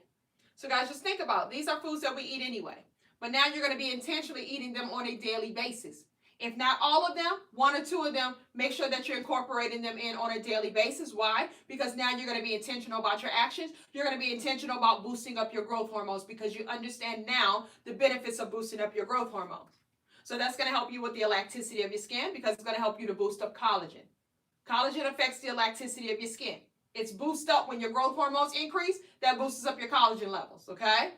So guys, just think about it. These are foods that we eat anyway. But now you're going to be intentionally eating them on a daily basis. If not all of them, one or two of them, make sure that you're incorporating them in on a daily basis. Why? Because now you're going to be intentional about your actions. You're going to be intentional about boosting up your growth hormones because you understand now the benefits of boosting up your growth hormones. So that's going to help you with the elasticity of your skin because it's going to help you to boost up collagen. Collagen affects the elasticity of your skin. It's boosted up when your growth hormones increase. That boosts up your collagen levels, okay?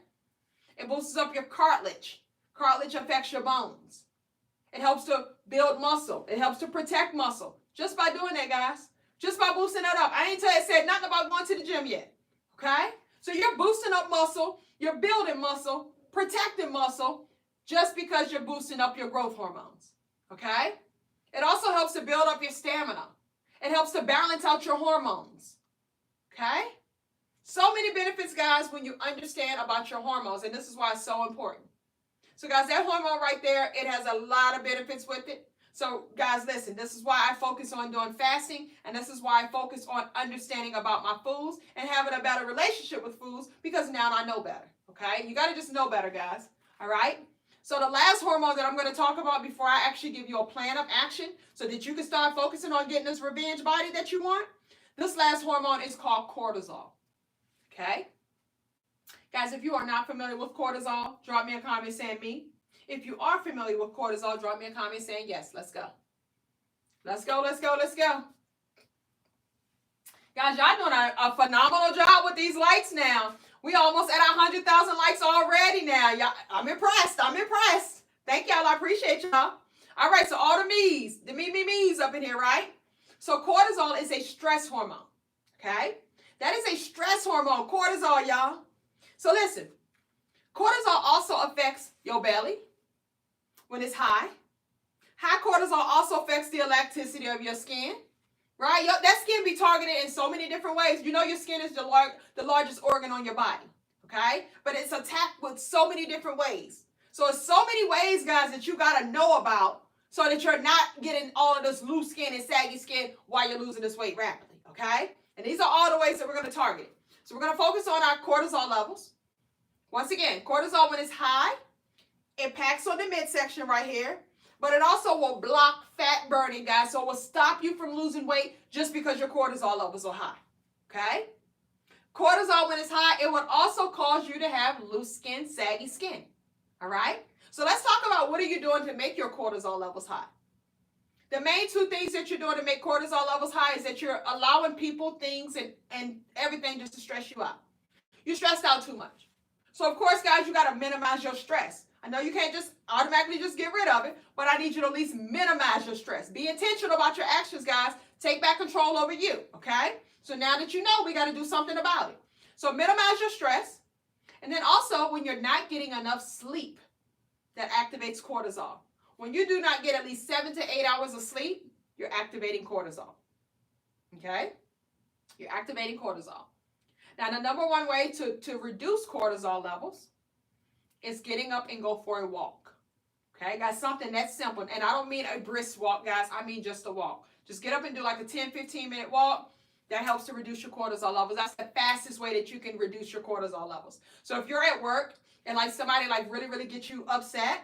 It boosts up your cartilage. Cartilage affects your bones. It helps to build muscle. It helps to protect muscle. Just by doing that, guys. Just by boosting that up. I ain't said nothing about going to the gym yet, okay? So you're boosting up muscle. You're building muscle, protecting muscle, just because you're boosting up your growth hormones, okay? It also helps to build up your stamina. It helps to balance out your hormones, okay? So many benefits, guys, when you understand about your hormones, and this is why it's so important. So, guys, that hormone right there, it has a lot of benefits with it. So, guys, listen, this is why I focus on doing fasting, and this is why I focus on understanding about my foods and having a better relationship with foods, because now I know better, okay? You got to just know better, guys, all right? So the last hormone that I'm going to talk about before I actually give you a plan of action so that you can start focusing on getting this revenge body that you want, this last hormone is called cortisol, okay? Guys, if you are not familiar with cortisol, drop me a comment saying me. If you are familiar with cortisol, drop me a comment saying yes. Let's go. Let's go, let's go, let's go. Guys, y'all doing a phenomenal job with these likes now. We almost at 100,000 likes already now. Y'all, I'm impressed. I'm impressed. Thank y'all. I appreciate y'all. All right, so all the me's, the me's up in here, right? So cortisol is a stress hormone, okay? That is a stress hormone, cortisol, y'all. So listen, cortisol also affects your belly when it's high. High cortisol also affects the elasticity of your skin, right? That skin be targeted in so many different ways. You know your skin is the largest organ on your body, okay? But it's attacked with so many different ways. So it's so many ways, guys, that you got to know about so that you're not getting all of this loose skin and saggy skin while you're losing this weight rapidly, okay? And these are all the ways that we're going to target it. So we're going to focus on our cortisol levels. Once again, cortisol, when it's high, it packs on the midsection right here, but it also will block fat burning, guys, so it will stop you from losing weight just because your cortisol levels are high, okay? Cortisol, when it's high, it would also cause you to have loose skin, saggy skin, all right? So let's talk about what are you doing to make your cortisol levels high. The main two things that you're doing to make cortisol levels high is that you're allowing people, things, and everything just to stress you out. You're stressed out too much. So, of course, guys, you got to minimize your stress. I know you can't just automatically just get rid of it, but I need you to at least minimize your stress. Be intentional about your actions, guys. Take back control over you, okay? So now that you know, we got to do something about it. So minimize your stress. And then also, when you're not getting enough sleep, that activates cortisol. When you do not get at least 7 to 8 hours of sleep, you're activating cortisol, okay? You're activating cortisol. Now, the number one way to reduce cortisol levels is getting up and go for a walk. Okay, guys, something that's simple. And I don't mean a brisk walk, guys. I mean just a walk. Just get up and do like a 10, 15-minute walk. That helps to reduce your cortisol levels. That's the fastest way that you can reduce your cortisol levels. So if you're at work and like somebody like really gets you upset,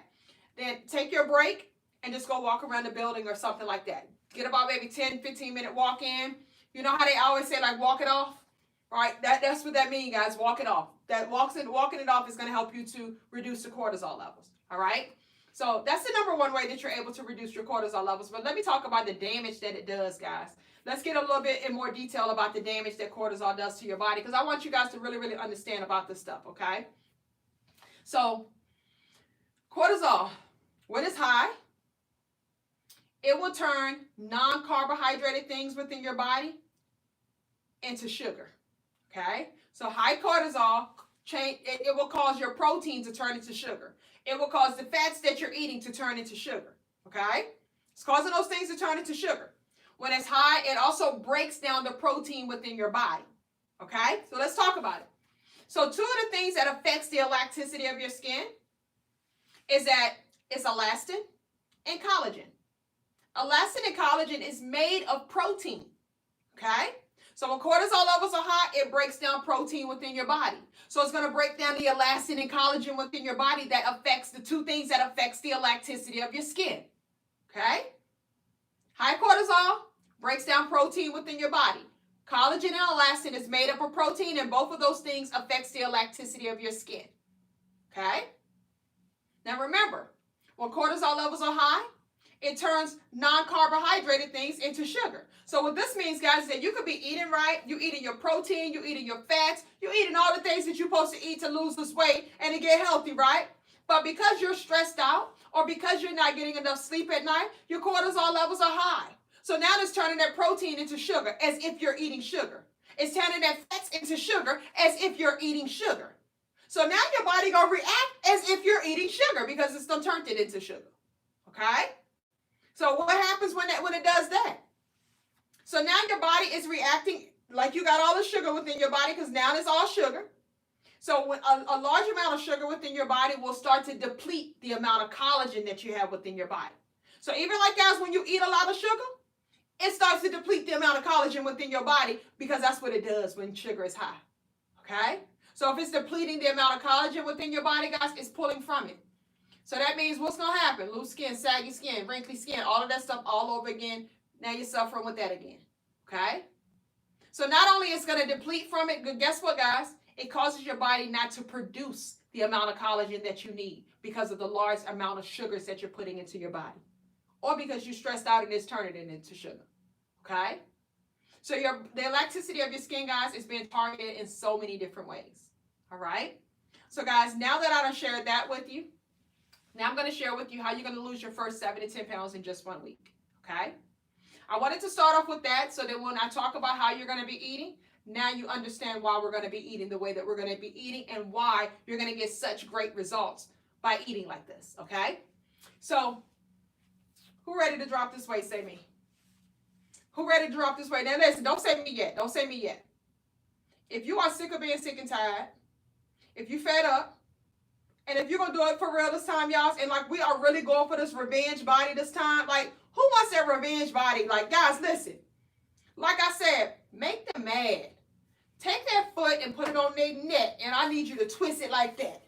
then take your break and just go walk around the building or something like that. Get about maybe 10, 15-minute walk in. You know how they always say like walk it off? Right, that's what that means, guys. Walk it off. Walking it off is going to help you to reduce the cortisol levels. All right. So that's the number one way that you're able to reduce your cortisol levels. But let me talk about the damage that it does, guys. Let's get a little bit in more detail about the damage that cortisol does to your body, because I want you guys to really understand about this stuff. Okay. So cortisol, when it's high, it will turn non-carbohydrated things within your body into sugar. Okay, so high cortisol, it will cause your protein to turn into sugar. It will cause the fats that you're eating to turn into sugar. Okay, it's causing those things to turn into sugar. When it's high, it also breaks down the protein within your body. Okay, so let's talk about it. So two of the things that affects the elasticity of your skin is that it's elastin and collagen. Elastin and collagen is made of protein. Okay. So when cortisol levels are high, it breaks down protein within your body. So it's going to break down the elastin and collagen within your body that affects the two things that affects the elasticity of your skin. Okay? High cortisol breaks down protein within your body. Collagen and elastin is made up of protein, and both of those things affects the elasticity of your skin. Okay? Now remember, when cortisol levels are high, it turns non-carbohydrated things into sugar. So what this means, guys, is that you could be eating right, you eating your protein, you eating your fats, you eating all the things that you're supposed to eat to lose this weight and to get healthy, right? But because you're stressed out or because you're not getting enough sleep at night, your cortisol levels are high. So now it's turning that protein into sugar as if you're eating sugar. It's turning that fats into sugar as if you're eating sugar. So now your body gonna react as if you're eating sugar because it's done turned it into sugar. Okay? So what happens when it does that? So now your body is reacting like you got all the sugar within your body because now it's all sugar. So when a large amount of sugar within your body will start to deplete the amount of collagen that you have within your body. So even like guys, when you eat a lot of sugar, it starts to deplete the amount of collagen within your body because that's what it does when sugar is high. Okay? So if it's depleting the amount of collagen within your body, guys, it's pulling from it. So that means what's going to happen? Loose skin, saggy skin, wrinkly skin, all of that stuff all over again. Now you're suffering with that again. Okay? So not only is it going to deplete from it, but guess what, guys? It causes your body not to produce the amount of collagen that you need because of the large amount of sugars that you're putting into your body. Or because you're stressed out and it's turning it into sugar. Okay? So the elasticity of your skin, guys, is being targeted in so many different ways. All right? So, guys, now that I done shared that with you, now I'm going to share with you how you're going to lose your first 7 to 10 pounds in just 1 week. Okay? I wanted to start off with that so that when I talk about how you're going to be eating, now you understand why we're going to be eating the way that we're going to be eating and why you're going to get such great results by eating like this. Okay? So, who ready to drop this weight? Say me. Who ready to drop this weight? Now listen, don't say me yet. Don't say me yet. If you are sick of being sick and tired, if you fed up, and if you're going to do it for real this time, y'all, and like we are really going for this revenge body this time, like who wants that revenge body? Like, guys, listen. Like I said, make them mad. Take that foot and put it on their neck, and I need you to twist it like that.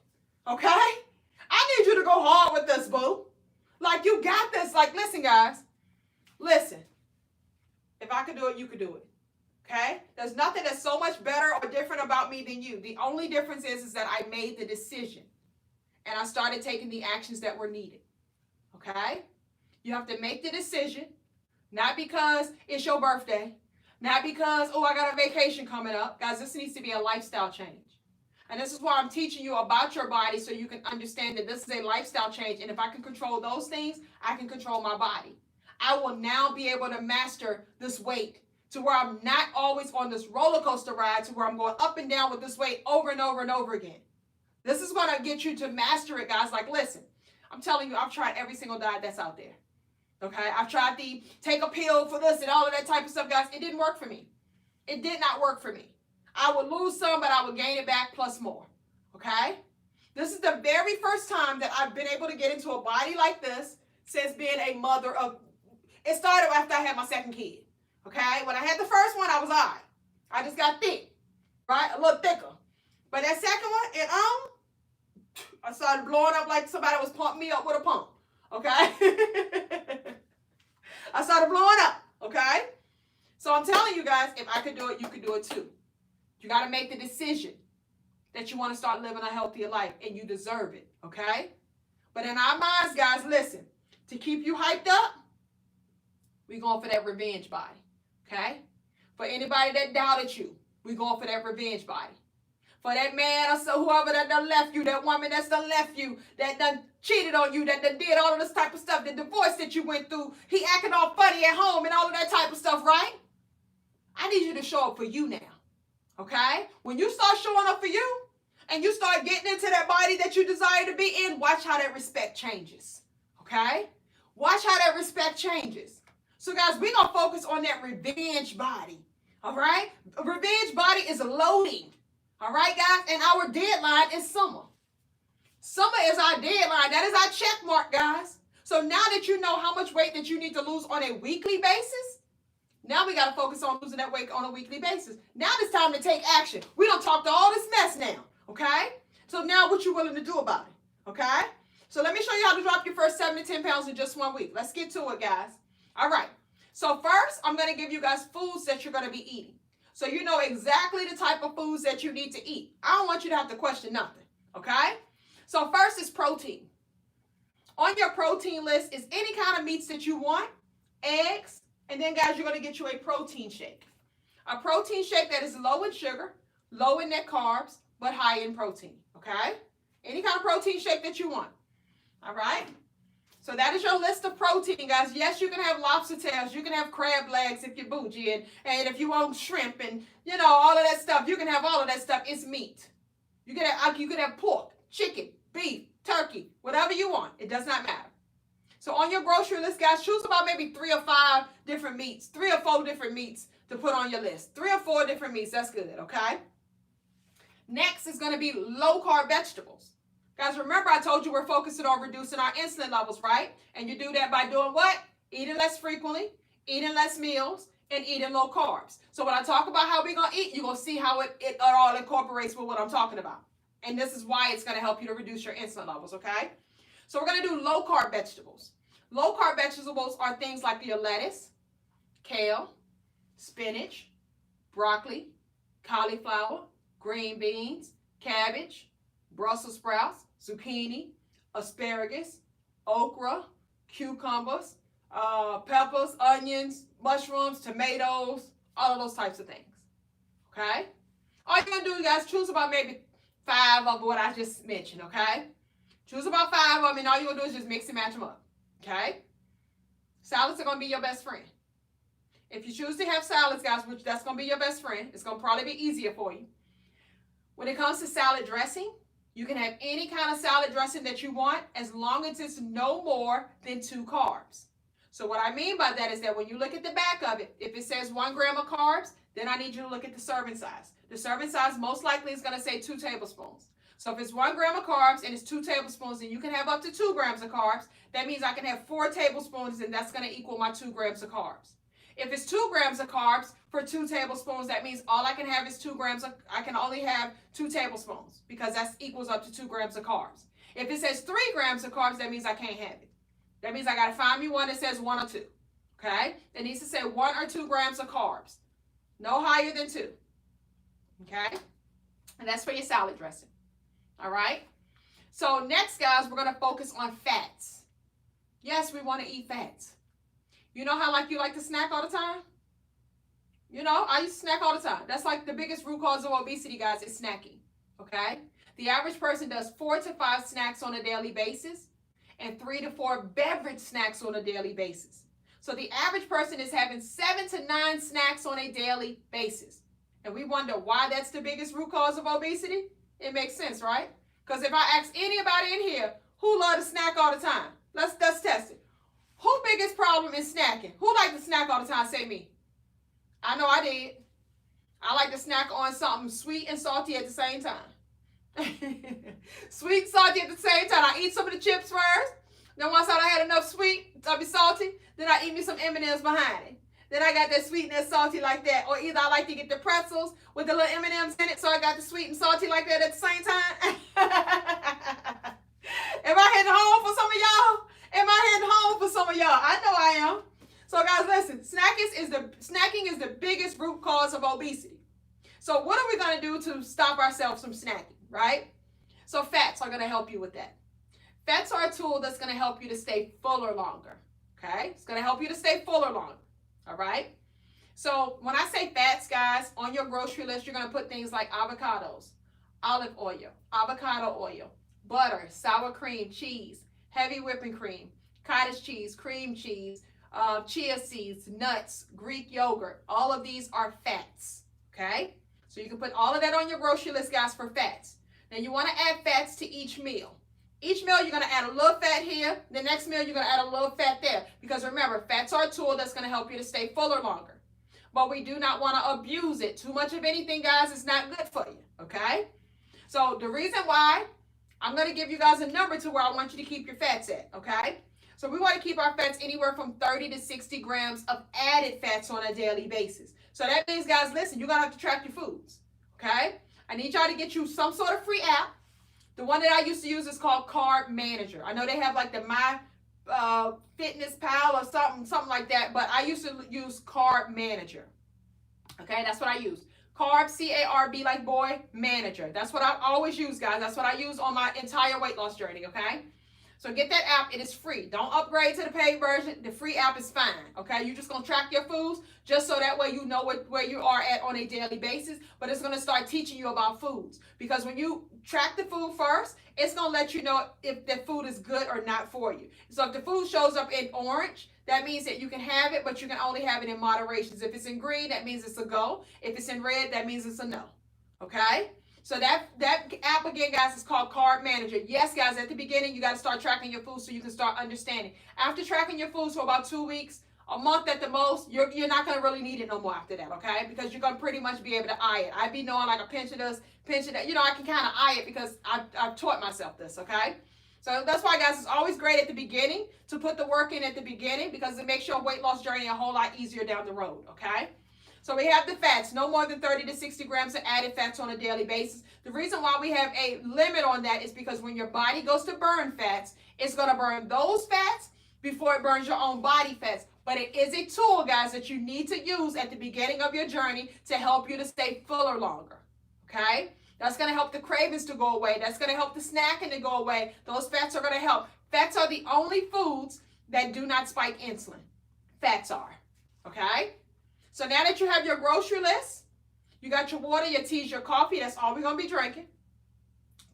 Okay? I need you to go hard with this, boo. Like, you got this. Like, listen, guys. Listen. If I could do it, you could do it. Okay? There's nothing that's so much better or different about me than you. The only difference is that I made the decision. And I started taking the actions that were needed. Okay? You have to make the decision. Not because it's your birthday. Not because, oh, I got a vacation coming up. Guys, this needs to be a lifestyle change. And this is why I'm teaching you about your body so you can understand that this is a lifestyle change. And if I can control those things, I can control my body. I will now be able to master this weight to where I'm not always on this roller coaster ride to where I'm going up and down with this weight over and over and over again. This is going to get you to master it, guys. Like, listen, I'm telling you, I've tried every single diet that's out there. Okay? I've tried the take a pill for this and all of that type of stuff, guys. It didn't work for me. It did not work for me. I would lose some, but I would gain it back plus more. Okay? This is the very first time that I've been able to get into a body like this since being a mother of... It started after I had my second kid. Okay? When I had the first one, I was all right. I just got thick. Right? A little thicker. But that second one, I started blowing up like somebody was pumping me up with a pump. Okay? I started blowing up. Okay? So I'm telling you guys, if I could do it, you could do it too. You got to make the decision that you want to start living a healthier life, and you deserve it. Okay? But in our minds, guys, listen. To keep you hyped up, we're going for that revenge body. Okay? For anybody that doubted you, we're going for that revenge body. For that man or so whoever that done left you, that woman that's done left you, that done cheated on you, that done did all of this type of stuff, the divorce that you went through, he acting all funny at home and all of that type of stuff, right? I need you to show up for you now. Okay? When you start showing up for you and you start getting into that body that you desire to be in, watch how that respect changes. Okay? Watch how that respect changes. So guys, we're going to focus on that revenge body. All right? A revenge body is loading. All right, guys? And our deadline is summer. Summer is our deadline. That is our check mark, guys. So now that you know how much weight that you need to lose on a weekly basis, now we got to focus on losing that weight on a weekly basis. Now it's time to take action. We don't talk to all this mess now, okay? So now what you willing to do about it, okay? So let me show you how to drop your first 7 to 10 pounds in just 1 week. Let's get to it, guys. All right. So first, I'm going to give you guys foods that you're going to be eating. So you know exactly the type of foods that you need to eat. I don't want you to have to question nothing, okay? So first is protein. On your protein list is any kind of meats that you want, eggs, and then guys, you're going to get you a protein shake. A protein shake that is low in sugar, low in net carbs, but high in protein, okay? Any kind of protein shake that you want, all right? So that is your list of protein, guys. Yes, you can have lobster tails. You can have crab legs if you're bougie. And if you want shrimp and, you know, all of that stuff, you can have all of that stuff. It's meat. You can have pork, chicken, beef, turkey, whatever you want. It does not matter. So on your grocery list, guys, choose about maybe 3 or 5 different meats, 3 or 4 different meats to put on your list. 3 or 4 different meats. That's good, okay? Next is going to be low-carb vegetables. Guys, remember I told you we're focusing on reducing our insulin levels, right? And you do that by doing what? Eating less frequently, eating less meals, and eating low carbs. So when I talk about how we're going to eat, you're going to see how it all incorporates with what I'm talking about. And this is why it's going to help you to reduce your insulin levels, okay? So we're going to do low-carb vegetables. Low-carb vegetables are things like your lettuce, kale, spinach, broccoli, cauliflower, green beans, cabbage, Brussels sprouts, zucchini, asparagus, okra, cucumbers, peppers, onions, mushrooms, tomatoes, all of those types of things. Okay? All you're going to do, guys, choose about maybe 5 of what I just mentioned, okay? Choose about 5 of them, and all you're going to do is just mix and match them up, okay? Salads are going to be your best friend. If you choose to have salads, guys, which that's going to be your best friend, it's going to probably be easier for you. When it comes to salad dressing, you can have any kind of salad dressing that you want as long as it's no more than 2 carbs. So what I mean by that is that when you look at the back of it, if it says 1 gram of carbs, then I need you to look at the serving size. The serving size most likely is going to say 2 tablespoons. So if it's 1 gram of carbs and it's 2 tablespoons, then you can have up to 2 grams of carbs. That means I can have 4 tablespoons, and that's going to equal my 2 grams of carbs. If it's 2 grams of carbs for 2 tablespoons, that means all I can have is 2 grams of, I can only have 2 tablespoons because that equals up to 2 grams of carbs. If it says 3 grams of carbs, that means I can't have it. That means I got to find me one that says 1 or 2. Okay? It needs to say 1 or 2 grams of carbs. No higher than 2. Okay? And that's for your salad dressing. All right? So next, guys, we're going to focus on fats. Yes, we want to eat fats. You know how you like to snack all the time? You know, I used to snack all the time. That's like the biggest root cause of obesity, guys, is snacking. Okay? The average person does 4 to 5 snacks on a daily basis and 3 to 4 beverage snacks on a daily basis. So the average person is having 7 to 9 snacks on a daily basis. And we wonder why that's the biggest root cause of obesity? It makes sense, right? Because if I ask anybody in here who love to snack all the time, let's test it. Who biggest problem is snacking? Who like to snack all the time? Say me. I know I did. I like to snack on something sweet and salty at the same time. Sweet and salty at the same time. I eat some of the chips first. Then once I had enough sweet, I'll be salty. Then I eat me some M&Ms behind it. Then I got that sweet and that salty like that. Or either I like to get the pretzels with the little M&Ms in it, so I got the sweet and salty like that at the same time. Am I heading home for some of y'all? Am I heading home for some of y'all? I know I am. So guys, listen, snacking is the biggest root cause of obesity. So what are we going to do to stop ourselves from snacking, right? So fats are going to help you with that. Fats are a tool that's going to help you to stay fuller longer, okay? It's going to help you to stay fuller longer, all right? So when I say fats, guys, on your grocery list, you're going to put things like avocados, olive oil, avocado oil, butter, sour cream, cheese, heavy whipping cream, cottage cheese, cream cheese, chia seeds, nuts, Greek yogurt. All of these are fats, okay? So you can put all of that on your grocery list, guys, for fats. Now you want to add fats to each meal. Each meal, you're going to add a little fat here. The next meal, you're going to add a little fat there. Because remember, fats are a tool that's going to help you to stay fuller longer. But we do not want to abuse it. Too much of anything, guys, is not good for you, okay? So the reason why, I'm going to give you guys a number to where I want you to keep your fats at, okay? So we want to keep our fats anywhere from 30 to 60 grams of added fats on a daily basis. So that means, guys, listen, you're going to have to track your foods, okay? I need y'all to get you some sort of free app. The one that I used to use is called Carb Manager. I know they have like the My Fitness Pal or something like that, but I used to use Carb Manager. Okay, that's what I use. Carb, C-A-R-B like boy, Manager. That's what I always use, guys. That's what I use on my entire weight loss journey, okay? So get that app. It is free. Don't upgrade to the paid version. The free app is fine. Okay, you're just gonna track your foods just so that way you know where you are at on a daily basis. But it's gonna start teaching you about foods, because when you track the food first, it's gonna let you know if the food is good or not for you. So if the food shows up in orange, that means that you can have it, but you can only have it in moderations. If it's in green, that means it's a go. If it's in red, that means it's a no. Okay? So that app again, guys, is called Carb Manager. Yes, guys, at the beginning, you got to start tracking your food so you can start understanding. After tracking your foods for about 2 weeks, a month at the most, you're not going to really need it no more after that, okay? Because you're going to pretty much be able to eye it. I be knowing like a pinch of this, pinch of that. You know, I can kind of eye it because I've taught myself this, okay? So that's why, guys, it's always great at the beginning to put the work in at the beginning, because it makes your weight loss journey a whole lot easier down the road, okay? So we have the fats, no more than 30 to 60 grams of added fats on a daily basis. The reason why we have a limit on that is because when your body goes to burn fats, it's going to burn those fats before it burns your own body fats. But it is a tool, guys, that you need to use at the beginning of your journey to help you to stay fuller longer, okay? That's going to help the cravings to go away. That's going to help the snacking to go away. Those fats are going to help. Fats are the only foods that do not spike insulin. Fats are, okay? So now that you have your grocery list, you got your water, your teas, your coffee, that's all we're going to be drinking.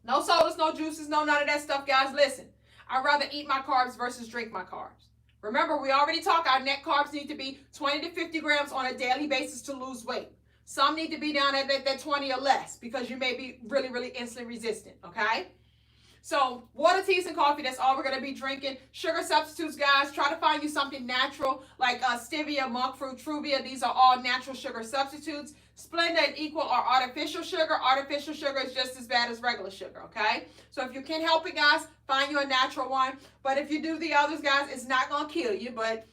No sodas, no juices, no none of that stuff, guys. Listen, I'd rather eat my carbs versus drink my carbs. Remember, we already talked, our net carbs need to be 20 to 50 grams on a daily basis to lose weight. Some need to be down at that 20 or less because you may be really, really insulin resistant, okay? So water, teas, and coffee, that's all we're going to be drinking. Sugar substitutes, guys, try to find you something natural like stevia, monk fruit, truvia. These are all natural sugar substitutes. Splenda and Equal are artificial sugar. Artificial sugar is just as bad as regular sugar, okay? So if you can help it, guys, find you a natural one. But if you do the others, guys, it's not going to kill you. But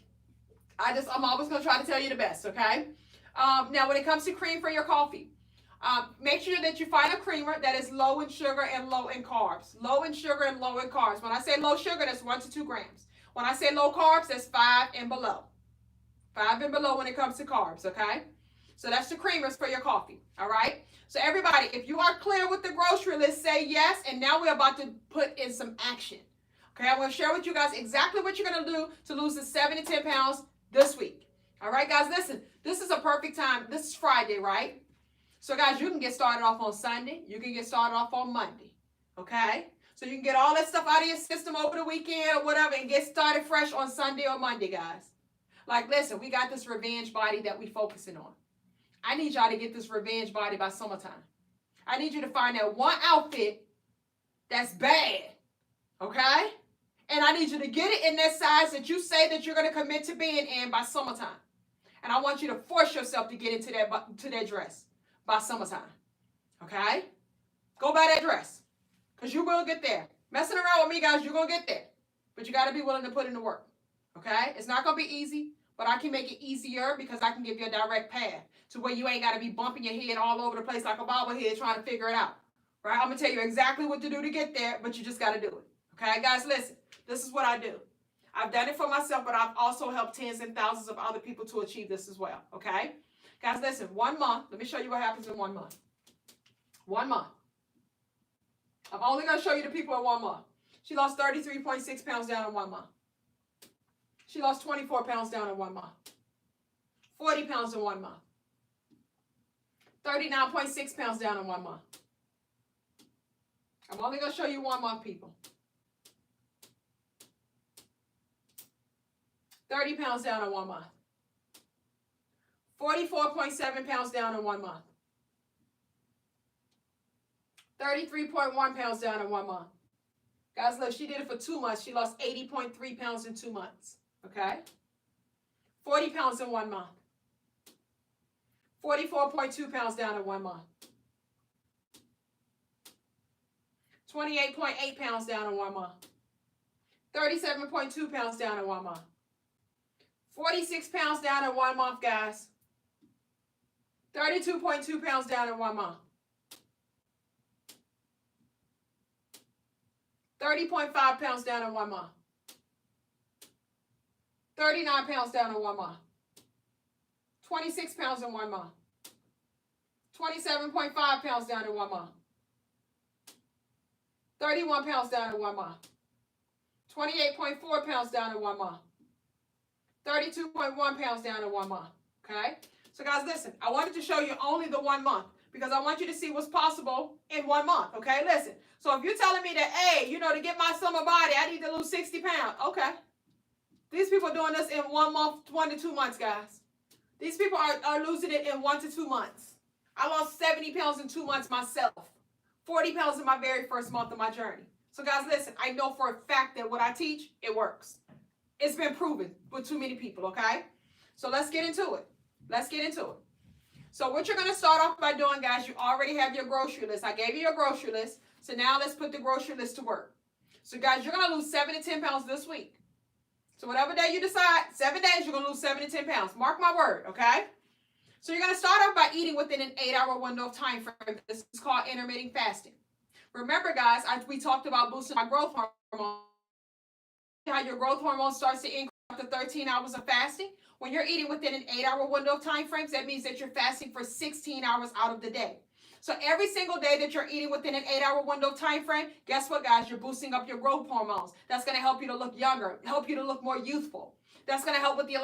I'm always going to try to tell you the best, okay? Now, when it comes to cream for your coffee, make sure that you find a creamer that is low in sugar and low in carbs. Low in sugar and low in carbs. When I say low sugar, that's 1 to 2 grams. When I say low carbs, that's 5 and below. 5 and below when it comes to carbs, okay? So that's the creamers for your coffee, all right? So everybody, if you are clear with the grocery list, say yes, and now we're about to put in some action. Okay, I'm going to share with you guys exactly what you're going to do to lose the 7 to 10 pounds this week. All right, guys, listen, this is a perfect time. This is Friday, right? So, guys, you can get started off on Sunday. You can get started off on Monday, okay? So you can get all that stuff out of your system over the weekend or whatever and get started fresh on Sunday or Monday, guys. Like, listen, we got this revenge body that we focusing on. I need y'all to get this revenge body by summertime. I need you to find that one outfit that's bad, okay? And I need you to get it in that size that you say that you're going to commit to being in by summertime. And I want you to force yourself to get into that dress by summertime, okay? Go buy that dress, because you will get there. Messing around with me, guys, you're going to get there. But you got to be willing to put in the work, okay? It's not going to be easy, but I can make it easier because I can give you a direct path to where you ain't got to be bumping your head all over the place like a bobblehead trying to figure it out, right? I'm going to tell you exactly what to do to get there, but you just got to do it, okay? Guys, listen, this is what I do. I've done it for myself, but I've also helped tens and thousands of other people to achieve this as well, okay? Guys, listen, 1 month. Let me show you what happens in 1 month. 1 month. I'm only going to show you the people in 1 month. She lost 33.6 pounds down in 1 month. She lost 24 pounds down in 1 month. 40 pounds in 1 month. 39.6 pounds down in 1 month. I'm only going to show you 1 month, people. 30 pounds down in 1 month. 44.7 pounds down in 1 month. 33.1 pounds down in 1 month. Guys, look, she did it for 2 months. She lost 80.3 pounds in 2 months. Okay? 40 pounds in 1 month. 44.2 pounds down in 1 month. 28.8 pounds down in 1 month. 37.2 pounds down in 1 month. 46 pounds down in 1 month, guys. 32.2 pounds down in 1 month. 30.5 pounds down in 1 month. 39 pounds down in 1 month. 26 pounds in 1 month. 27.5 pounds down in 1 month. 31 pounds down in 1 month. 28.4 pounds down in 1 month. 32.1 pounds down in 1 month. Okay? So guys, listen, I wanted to show you only the 1 month because I want you to see what's possible in 1 month. Okay? Listen. So if you're telling me that, hey, you know, to get my summer body, I need to lose 60 pounds. Okay. These people are doing this in 1 month, 1 to 2 months, guys. These people are losing it in 1 to 2 months. I lost 70 pounds in 2 months myself. 40 pounds in my very first month of my journey. So guys, listen, I know for a fact that what I teach, it works. It's been proven with too many people, okay? So let's get into it. Let's get into it. So what you're going to start off by doing, guys, you already have your grocery list. I gave you your grocery list. So now let's put the grocery list to work. So guys, you're going to lose 7 to 10 pounds this week. So whatever day you decide, 7 days, you're going to lose 7 to 10 pounds. Mark my word, okay? So you're going to start off by eating within an 8-hour window of time frame. This is called intermittent fasting. Remember, guys, we talked about boosting my growth hormone. How your growth hormone starts to increase after 13 hours of fasting. When you're eating within an 8-hour window of time frames, that means that you're fasting for 16 hours out of the day. So every single day that you're eating within an 8-hour window of time frame, guess what, guys? You're boosting up your growth hormones. That's going to help you to look younger, help you to look more youthful. That's going to help with the